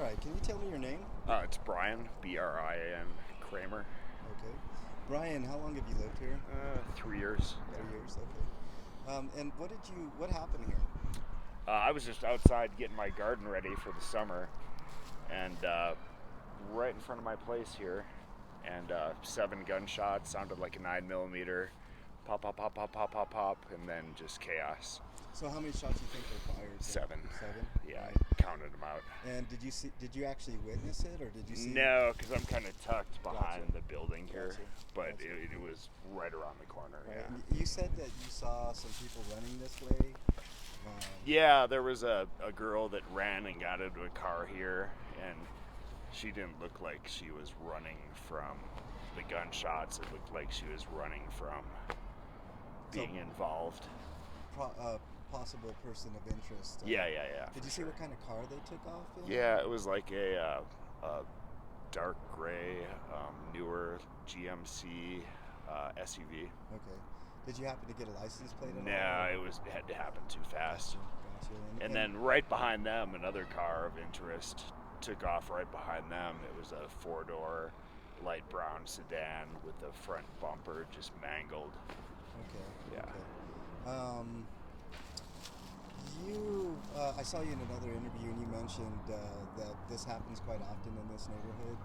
right. Can you tell me your name? It's Brian, Brian Kramer. Okay. Brian, how long have you lived here? 3 years. Yeah. 3 years. Okay. And what happened here? I was just outside getting my garden ready for the summer, and right in front of my place here, and 7 gunshots sounded like a 9 millimeter, pop, pop, pop, pop, pop, pop, pop, and then just chaos. So how many shots do you think were fired? 7. 7. Yeah, Right. I counted them out. And did you actually witness it, or did you see? No, because I'm kind of tucked behind Gotcha. the building here, Gotcha. but Gotcha. it was right around the corner. Right. Yeah. And you said that you saw some people running this way. Yeah, there was a girl that ran and got into a car here, and she didn't look like she was running from the gunshots. It looked like she was running from being involved. Possible person of interest. Yeah. Did you see what kind of car they took off in? Yeah, it was like a dark gray, newer GMC SUV. Okay. Did you happen to get a license plate at all? No, it had to happen too fast. Gotcha. And then right behind them, another car of interest took off right behind them. It was a 4-door light brown sedan with the front bumper just mangled. Okay. Yeah. Okay. I saw you in another interview, and you mentioned that this happens quite often in this neighborhood.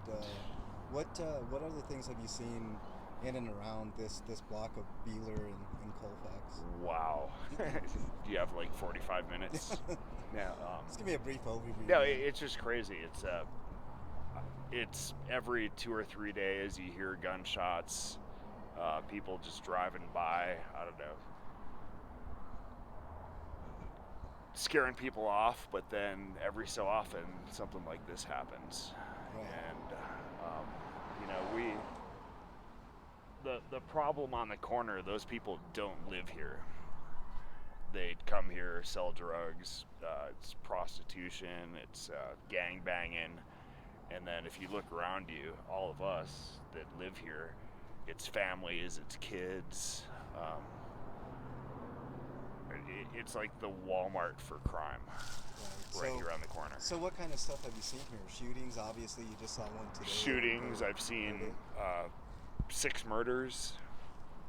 What other things have you seen in and around this block of Beeler and Colfax? Wow. Do you have like 45 minutes? Yeah. Just give me a brief overview. No, it's just crazy. It's every 2 or 3 days you hear gunshots. People just driving by. I don't know. Scaring people off, but then every so often something like this happens. Right. And the problem on the corner, those people don't live here. They'd come here, sell drugs, it's prostitution, it's gang banging, and then if you look around you, all of us that live here, it's families, it's kids. It's like the Walmart for crime, right here on the corner. So what kind of stuff have you seen here? Shootings, obviously, you just saw one today. Shootings, I've seen 6 murders.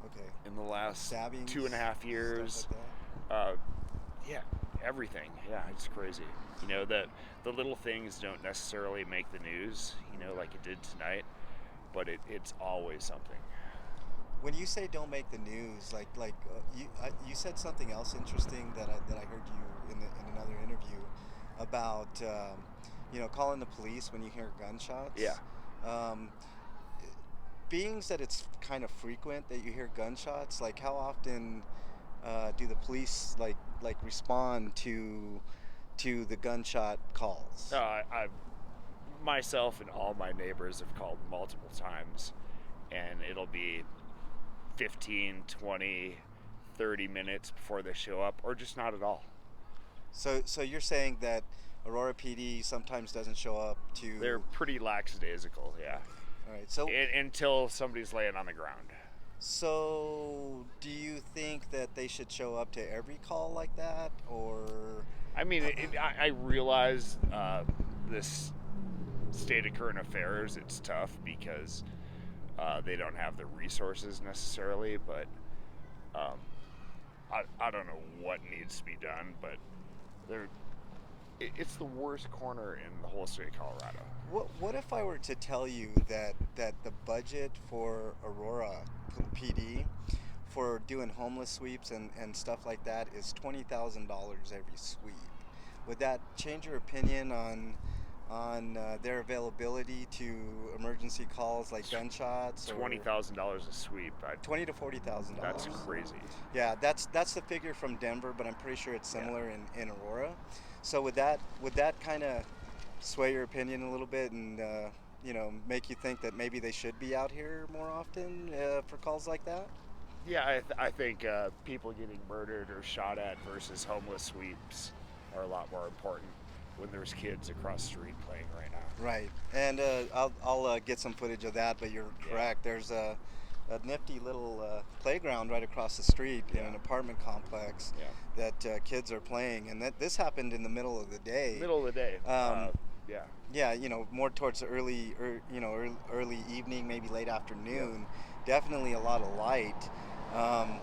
Okay. In the last Stabbings, 2.5 years. Stuff like Yeah, everything. Yeah, it's crazy. The little things don't necessarily make the news, like it did tonight, but it's always something. When you say don't make the news, you said something else interesting that I heard you in another interview about calling the police when you hear gunshots. Yeah. Being that it's kind of frequent that you hear gunshots, like how often do the police like respond to the gunshot calls? I myself and all my neighbors have called multiple times, and it'll be 15, 20, 30 minutes before they show up, or just not at all. So you're saying that Aurora PD sometimes doesn't show up to... They're pretty lackadaisical, yeah. All right, so... Until somebody's laying on the ground. So do you think that they should show up to every call like that, or... I mean, I realize this state of current affairs, it's tough because they don't have the resources necessarily, but I don't know what needs to be done, but it's the worst corner in the whole state of Colorado. What if I were to tell you that the budget for Aurora PD for doing homeless sweeps and stuff like that is $20,000 every sweep? Would that change your opinion on their availability to emergency calls like gunshots? $20,000 a sweep. $20,000 to $40,000. That's crazy. Yeah, that's the figure from Denver, but I'm pretty sure it's similar in Aurora. So would that kind of sway your opinion a little bit and make you think that maybe they should be out here more often for calls like that? Yeah, I think people getting murdered or shot at versus homeless sweeps are a lot more important when there's kids across the street playing right now. Right, and I'll get some footage of that, but you're correct. There's a nifty little playground right across the street in an apartment complex that kids are playing, and this happened in the middle of the day. Yeah. Yeah, more towards the early evening, maybe late Yep. afternoon. Definitely a lot of light. Um,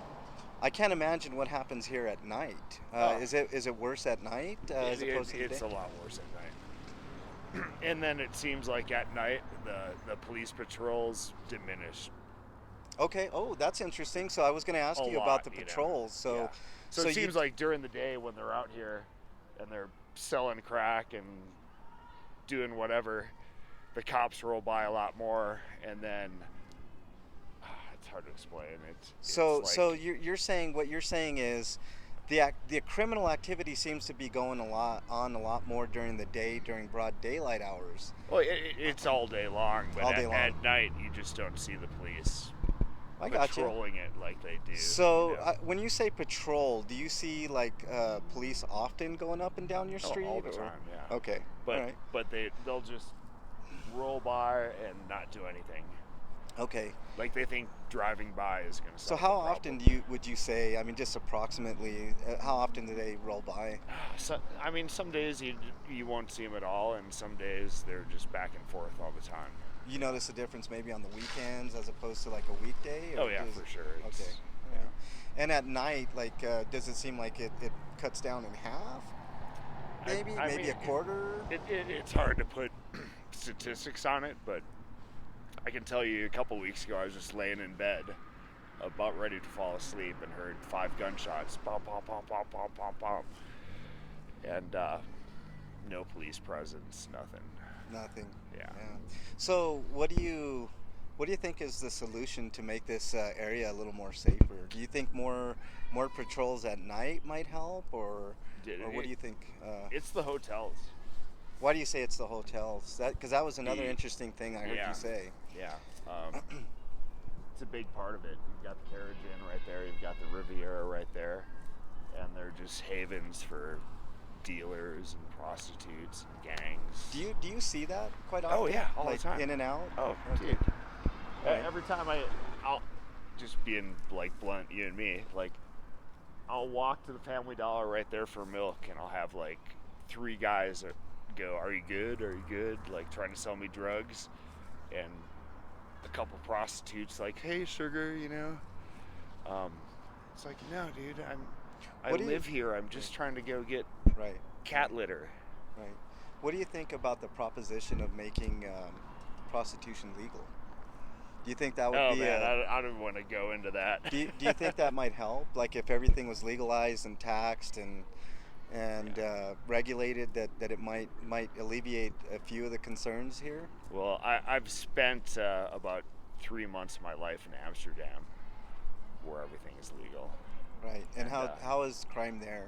I can't imagine what happens here at night. Oh, Is it worse at night as opposed to the it's day? a lot worse at night. And then it seems like at night the police patrols diminish Okay. Oh, that's interesting. So I was going to a ask you about lot, the you know. patrols. Yeah. So, So so it you, seems like during the day when they're out here and they're selling crack and doing whatever, the cops roll by a lot more, and then it's hard to explain. It's so like, you're saying what you're saying is the criminal activity seems to be going a lot more during the day during broad daylight hours, well, it's all day long, but all day long. at night you just don't see the police I got you. patrolling it like they do. So when you say patrol, do you see like police often going up and down your All street the or? time, yeah. Okay, all But right, they'll just roll by and not do anything. okay. Like they think driving by is going to So solve how the often problem. would you say? I mean, just approximately, how often do they roll by? So, I mean, some days you won't see them at all, and some days they're just back and forth all the time. You notice a difference maybe on the weekends as opposed to like a weekday, Oh or yeah, does? for sure. Okay, all Yeah. right. And at night, like, does it seem like it cuts down in half? I Maybe mean, a quarter. it's hard to put statistics on it, but I can tell you a couple weeks ago I was just laying in bed, about ready to fall asleep, and heard 5 gunshots, pop, pop, pop, pop, pop, pop, pop, and no police presence, nothing. Nothing. Yeah. Yeah. So what do you think is the solution to make this area a little more safer? Do you think more patrols at night might help, or what do you think? It's the hotels. Why do you say it's the hotels? Because that was another The interesting thing I heard you yeah, say. yeah. It's a big part of it. You've got the Carriage Inn right there. You've got the Riviera right there, and they're just havens for dealers and prostitutes and gangs. Do you see that quite often? Oh yeah, all Like the time. in and out. Oh, Okay. dude. Right. Every time I'll just being like blunt, you and me, like I'll walk to the Family Dollar right there for milk, and I'll have like 3 guys that go, "Are you good? Are you good?" Like trying to sell me drugs, and a couple prostitutes like, "Hey, sugar, you know." Um, it's like, no, dude, I What do you? live here. I'm just trying to go get Right. Right. cat litter. Right. What do you think about the proposition of making prostitution legal? Do you think that would Oh be man, a I don't want to go into that. do you think that might help? Like if everything was legalized and taxed and Yeah. regulated, that it might alleviate a few of the concerns here. Well, I've spent about 3 months of my life in Amsterdam, where everything is legal, Right. And and how is crime there?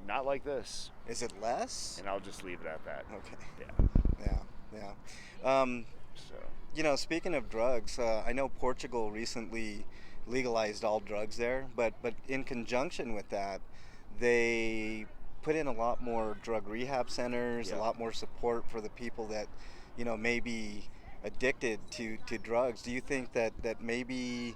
not like this. Is it less? And I'll just leave it at that. Okay. Yeah. Yeah. Yeah. So. Speaking of drugs, I know Portugal recently legalized all drugs there, but in conjunction with that, they put in a lot more drug rehab centers, a Yeah. lot more support for the people that, may be addicted to drugs. Do you think that maybe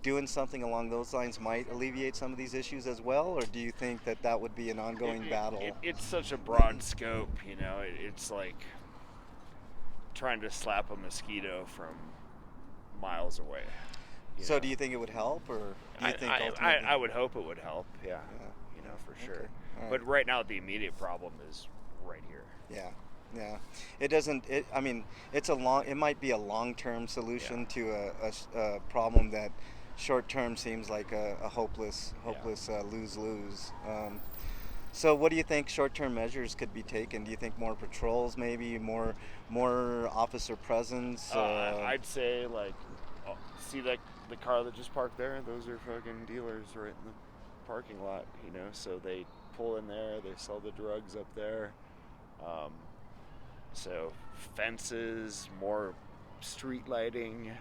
doing something along those lines might alleviate some of these issues as well, or do you think that would be an ongoing battle? It's such a broad scope, you know. It's like trying to slap a mosquito from miles away. You So know, do you think it would help, or do you think ultimately? I would hope it would help. Yeah, Yeah, you know, for yeah, sure. okay, all right. But right now, the immediate problem is right here. Yeah, yeah. It doesn't. I mean, it's a long. It might be a long-term Yeah, solution to a problem that short-term seems like a hopeless, yeah. lose-lose. So, what do you think short-term measures could be taken? Do you think more patrols, maybe more officer presence? I'd say like, see that the car that just parked there? Those are fucking dealers right in the parking lot. You know, so they pull in there, they sell the drugs up there. Um, so fences, more street lighting,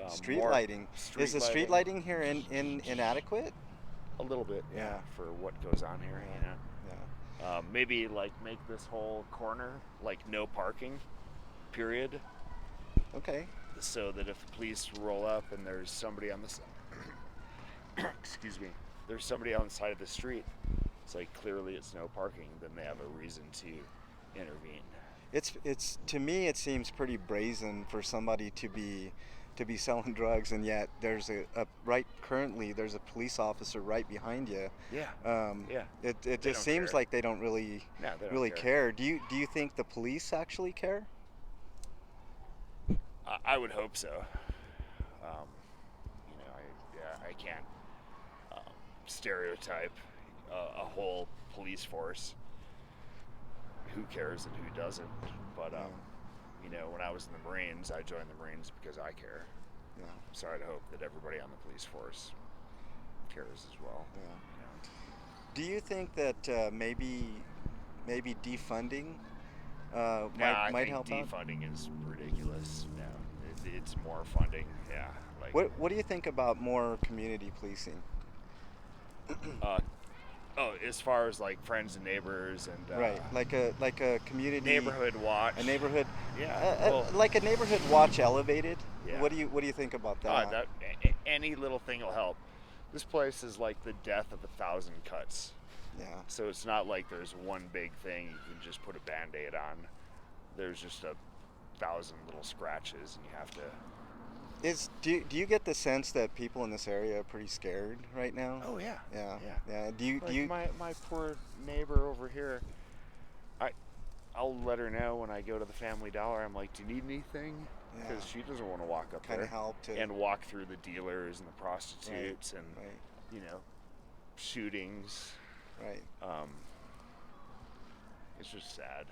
Street more lighting. Is street the street lighting. lighting here inadequate? A little bit, Yeah, yeah, for what goes on here. yeah, You know. yeah. Maybe like make this whole corner like no parking, period, Okay. so that if the police roll up and there's somebody on the excuse me, there's somebody on the side of the street, it's like clearly it's no parking, then they have a reason to intervene. It's to me it seems pretty brazen for somebody to be selling drugs, and yet there's a right currently there's a police officer right behind you. Yeah, yeah. It They just don't seems care. like they don't really No, they don't really care. care. Do you think the police actually care? I would hope so. Um, I can't um, stereotype a whole police force. Who cares and who doesn't? But Yeah, when I was in the Marines, I joined the Marines because I care. yeah, So I'd hope that everybody on the police force cares as well. yeah. You know. Do you think that maybe defunding Nah, I might think help out? defunding is ridiculous. No, it's more funding. Yeah, like What do you think about more community policing? uh, oh, as far as like friends and neighbors and Right, like a community, neighborhood watch. a neighborhood, Yeah, well, like a neighborhood watch elevated. yeah. What do you think about Ah, that? any little thing will help. This place is like the death of 1,000 cuts. Yeah. So it's not like there's one big thing you can just put a band-aid on. There's just 1,000 little scratches, and you have to. Do you get the sense that people in this area are pretty scared right now? Oh yeah. Yeah. Yeah. Yeah. Like Do you? my poor neighbor over here. I'll let her know when I go to the Family Dollar. I'm like, do you need anything? Yeah. Because she doesn't want to walk up Kind there of help to. and walk through the dealers and the prostitutes and Right. shootings. Right. It's just sad.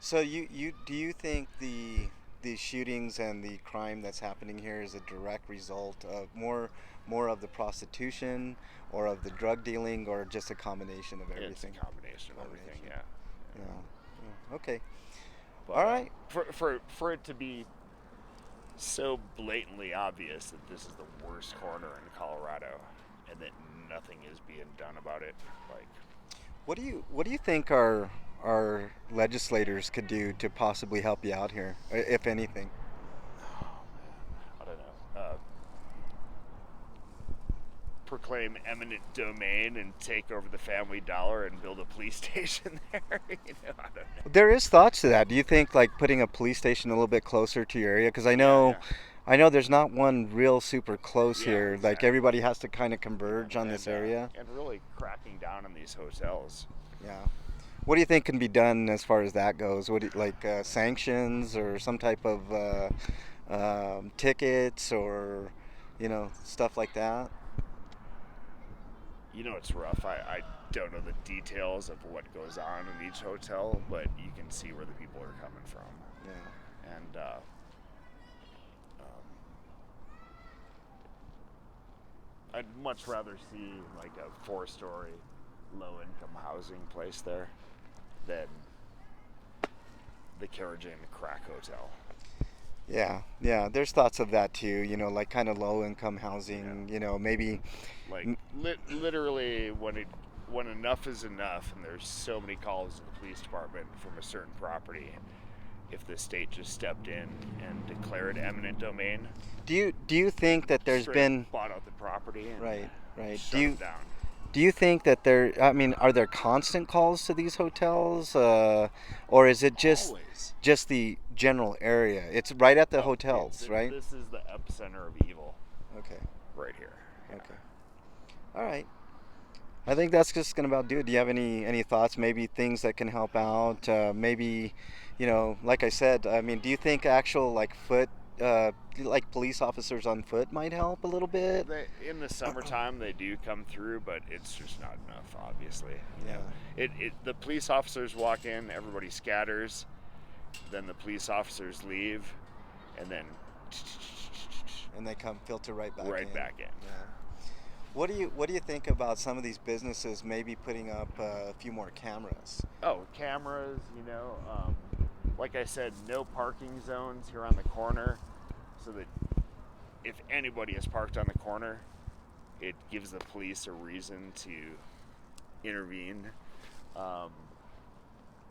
So you do you think the shootings and the crime that's happening here is a direct result of more of the prostitution or of the drug dealing or just a combination of everything? It's a combination of everything. Combination. Yeah. Yeah. Yeah. Okay. But, All right. For it to be so blatantly obvious that this is the worst corner in Colorado, and that nothing is being done about it, like What do you think our legislators could do to possibly help you out here, if anything? I don't know. Proclaim eminent domain and take over the Family Dollar and build a police station there. I don't know. There is thoughts to that. Do you think like putting a police station a little bit closer to your area? Because Yeah. I know there's not one real super close Yeah, here. Like exactly. everybody has to kind of converge on this area. And really cracking down on these hotels. Yeah. What do you think can be done as far as that goes? Like sanctions or some type of tickets or stuff like that? It's rough. I don't know the details of what goes on in each hotel, but you can see where the people are coming from. Yeah. And I'd much rather see like a 4-story low-income housing place there than the Carrigan Crack Hotel. Yeah, yeah. There's thoughts of that too. Like kind of low income housing. Maybe. Like literally, when enough is enough, and there's so many calls to the police department from a certain property, if the state just stepped in and declared eminent domain, Do you think that there's straight been bought out the property and right? shut it down. Do you think that there? I mean, are there constant calls to these hotels, or is it Always. just the general area? It's right at the No, hotels, right? This is the epicenter of evil Okay. right here. Yeah. Okay. All right. I think that's just gonna about do it. Do you have any thoughts? Maybe things that can help out. Maybe, like I said. I mean, do you think actual like like police officers on foot might help a little bit? In the summertime, they do come through, but it's just not enough, obviously. Yeah. The police officers walk in, everybody scatters, then the police officers leave, and then And they come filter right back right in. back in. Yeah. What do you think about some of these businesses maybe putting up a few more cameras? Oh, cameras, like I said, no parking zones here on the corner, so that if anybody is parked on the corner, it gives the police a reason to intervene.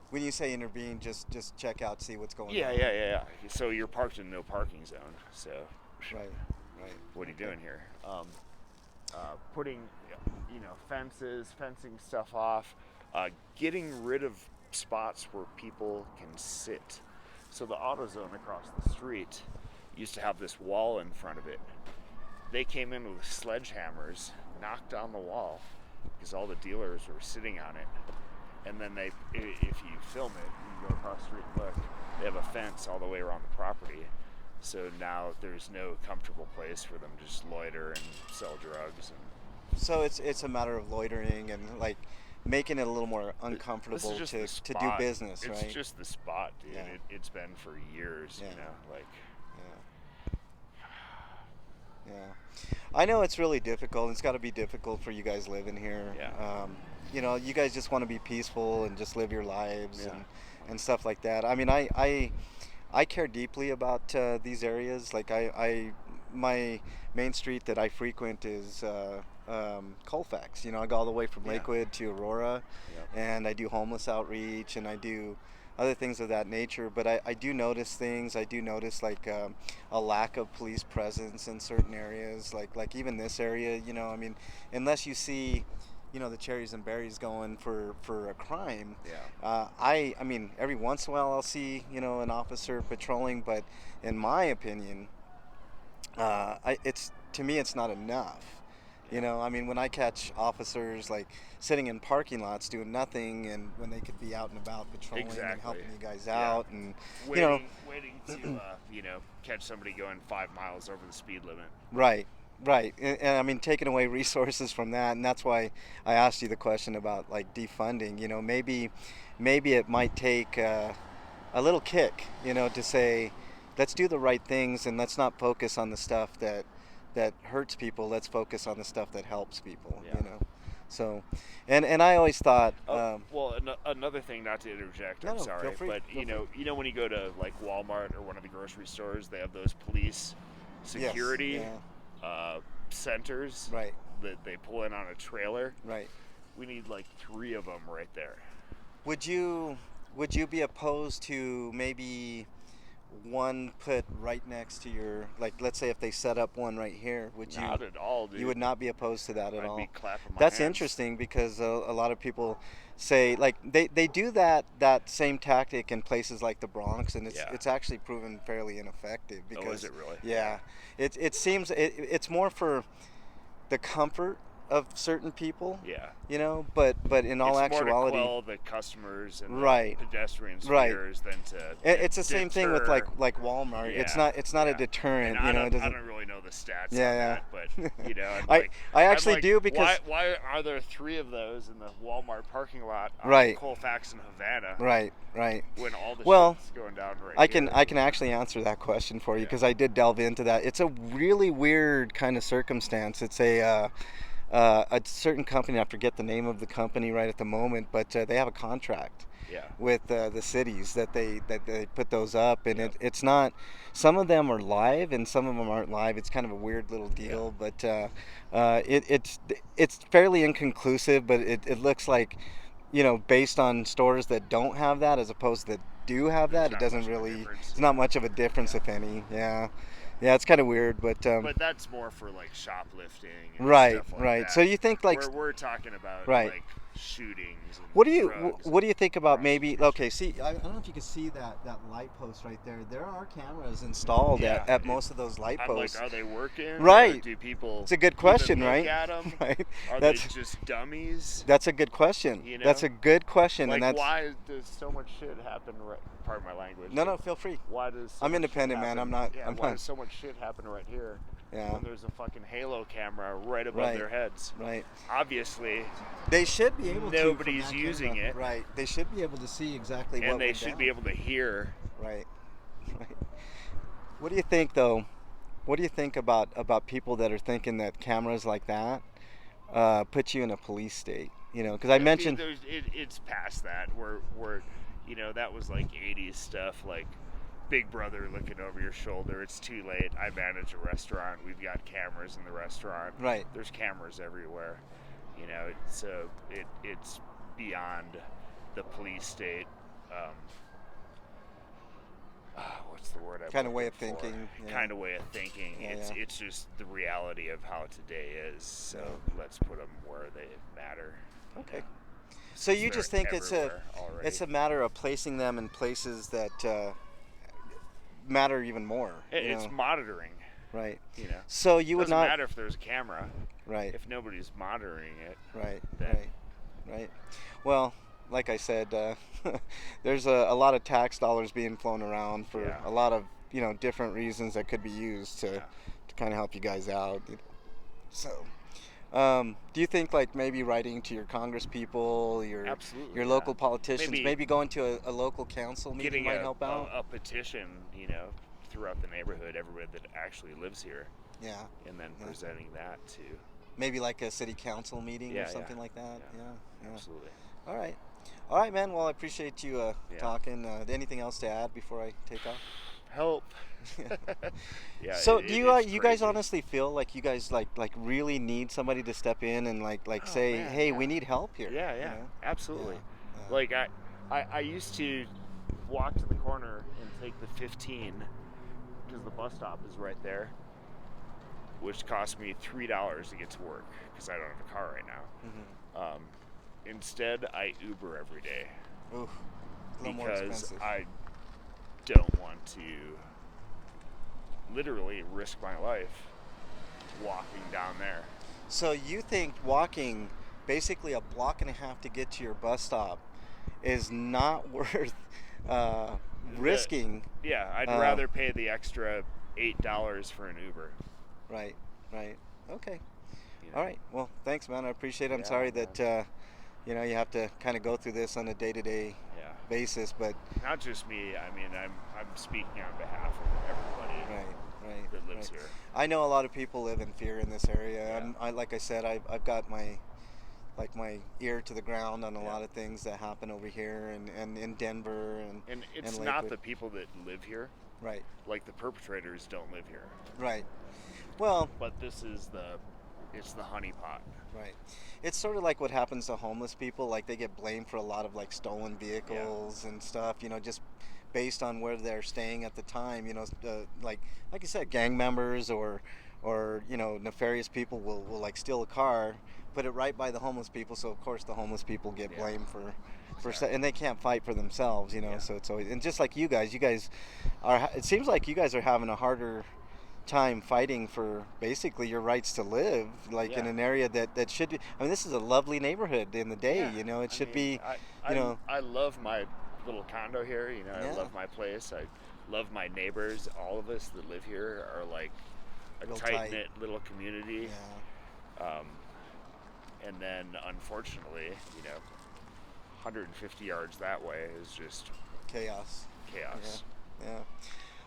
When you say intervene, just check out, see what's going on. Yeah. So you're parked in no parking zone. So Right. what are you doing here? Putting, fences, fencing stuff off, getting rid of spots where people can sit So the AutoZone across the street used to have this wall in front of it. They came in with sledgehammers, knocked down the wall because all the dealers were sitting on it. And then if you film it, you can go across the street and look, they have a fence all the way around the property. So now there's no comfortable place for them to just loiter and sell drugs. So it's a matter of loitering and like making it a little more uncomfortable to do business, right? It's just the spot, dude. Yeah. It's been for years, Yeah. you know, like. Yeah, I know it's really difficult. It's got to be difficult for you guys living here. Yeah. You know, you guys just want to be peaceful and just live your lives Yeah. and stuff like that. I mean, I care deeply about these areas. Like my main street that I frequent is Colfax. You know, I go all the way from Yeah. Lakewood to Aurora, Yeah. and I do homeless outreach and I do other things of that nature. But I do notice things. I do notice like a lack of police presence in certain areas. Like even this area. You know, I mean, unless you see, you know, the cherries and berries going for a crime. Yeah. I mean, every once in a while I'll see, you know, an officer patrolling, but in my opinion, it's to me it's not enough. You know, I mean, when I catch officers like sitting in parking lots doing nothing, and when they could be out and about patrolling and Exactly. helping you guys Yeah. out, and Waiting to catch somebody going 5 miles over the speed limit. right, and I mean taking away resources from that, and that's why I asked you the question about like defunding. You know, maybe it might take a little kick, you know, to say, let's do the right things and let's not focus on the stuff that hurts people. Let's focus on the stuff that helps people. Yeah. You know, so and I always thought. Another thing, not to interject, No, I'm no, sorry, feel free, but feel you know when you go to like Walmart or one of the grocery stores, they have those police security Yes, centers right, that they pull in on a trailer. right. We need like 3 of them right there. Would you be opposed to maybe one put right next to your, like, let's say if they set up one right here, would you? Not at all, dude. You would not be opposed to that at I'd all. be clapping my That's hands. interesting because a lot of people say like they do that same tactic in places like the Bronx, and Yeah. it's actually proven fairly ineffective. Because, Oh, is it really? Yeah, it seems it's more for the comfort of certain people. Yeah. You know, but in all it's actuality, more to quell the customers and Right. the pedestrians' Right. fears than to. it's the same thing with deter. like Walmart. Yeah. It's not a Yeah. deterrent. And You know, it I doesn't. don't really know the stats Yeah, on yeah. that, but you know, I'm I like, I I'm actually like, do because why are there 3 of those in the Walmart parking lot on Right. Colfax and Havana right. when all the Well, shit's going down right I can here? actually answer that question for you Yeah. because I did delve into that. It's a really weird kind of circumstance. It's a certain company. I forget the name of the company right at the moment, but they have a contract Yeah. with the cities that they put those up, and Yep. it's not. Some of them are live, and some of them aren't live. It's kind of a weird little deal, but it's fairly inconclusive. But it looks like, you know, based on stores that don't have that as opposed to that do have There's that, it not doesn't much of a really. difference. It's not much of a difference, if any. Yeah, it's kind of weird, but. But that's more for like shoplifting and Right, stuff like right. that. So you think like we're talking about Right. like shootings. And what do you drugs what do you think about maybe prostitution. okay, see I don't know if you can see that light post right there. There are cameras installed Yeah. at most of those light I'm posts. like, are they working? Or Right. do people? It's a good even question, look right? At 'em? Right. Are That's they just dummies? that's a good question. You That's know? a good question, Like, and that's why does so much shit happen? Pardon my language. no, but feel free. Why does so I'm much independent, shit man. happen- I'm not- Yeah. I'm why not- does so much shit happen right here? Yeah. When there's a fucking halo camera right above Right. their heads. Right. Obviously, They should be able to. from Nobody's that using camera. it. Right. They should be able to see exactly what and they went should down. be able to hear. Right. Right. What do you think, though? What do you think about people that are thinking that cameras like that put you in a police state? You know, because I mentioned. It's past that. We're you know, that was like 80s stuff, like Big Brother looking over your shoulder. It's too late. I manage a restaurant. We've got cameras in the restaurant. Right. There's cameras everywhere. You know, so it's beyond the police state. What's the word? Kind of way of thinking. Yeah. Kind of way of thinking. Yeah, it's yeah. it's just the reality of how today is. So Yeah. let's put them where they matter. Okay. Yeah. So you They're just think everywhere already. it's a matter of placing them in places that matter even more. It's monitoring. Right. You know. So you would Doesn't not. matter if there's a camera. Right. If nobody's monitoring it. Right. Then. Right. Well, like I said, there's a lot of tax dollars being flown around for a lot of different reasons that could be used to kind of help you guys out. So. Do you think like maybe writing to your Congress people, your local politicians, maybe going to a local council meeting might help out? A petition, throughout the neighborhood, everybody that actually lives here. Yeah. And then presenting that to. Maybe like a city council meeting or something like that. Yeah. Absolutely. All right, man. Well, I appreciate you talking. Anything else to add before I take off? Help. Yeah. So do you guys honestly feel like you guys like really need somebody to step in and say, man, hey, we need help here? Yeah. Absolutely. Yeah. Like I used to walk to the corner and take the 15 because the bus stop is right there, which cost me $3 to get to work because I don't have a car right now. Mm-hmm. Instead, I Uber every day. Oof, a little more expensive. I don't want to literally risk my life walking down there. So you think walking basically a block and a half to get to your bus stop is not worth risking? Yeah, I'd rather pay the extra $8 for an Uber. Right. Okay. All right. Well, thanks, man. I appreciate it. I'm sorry that you have to kind of go through this on a day-to-day basis, but not just me. I mean, I'm speaking on behalf of everybody that lives here. I know a lot of people live in fear in this area. Yeah. Like I said, I've got my ear to the ground on a lot of things that happen over here and in Denver and it's and not Lakewood. the people that live here. Right. Like the perpetrators don't live here. Right. Well, but it's the honeypot. Right. It's sort of like what happens to homeless people. Like they get blamed for a lot of like stolen vehicles and stuff. Just based on where they're staying at the time. Like you said, gang members or nefarious people will like steal a car, put it right by the homeless people. So of course the homeless people get blamed for and they can't fight for themselves. So it's always, and just like you guys are. It seems like you guys are having a harder time fighting for basically your rights to live in an area that should be. I mean, this is a lovely neighborhood in the day. It should be. I love my little condo here. I love my place. I love my neighbors. All of us that live here are like a tight-knit little community. And then unfortunately, 150 yards that way is just chaos. Yeah.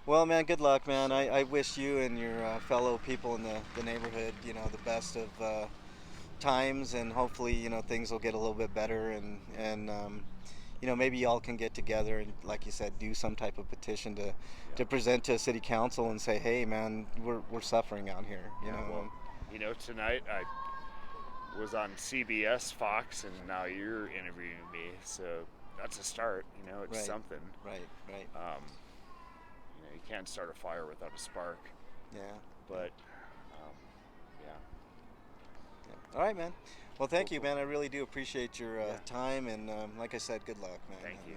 Well, man, good luck, man. I wish you and your fellow people in the neighborhood, the best of times, and hopefully, things will get a little bit better, and maybe y'all can get together and, like you said, do some type of petition to present to city council and say, hey, man, we're suffering out here. Tonight I was on CBS, Fox, and now you're interviewing me, so that's a start. It's something. Right. You can't start a fire without a spark. Yeah. But, All right, man. Well, thank you, man. I really do appreciate your time, and like I said, good luck, man. Thank you.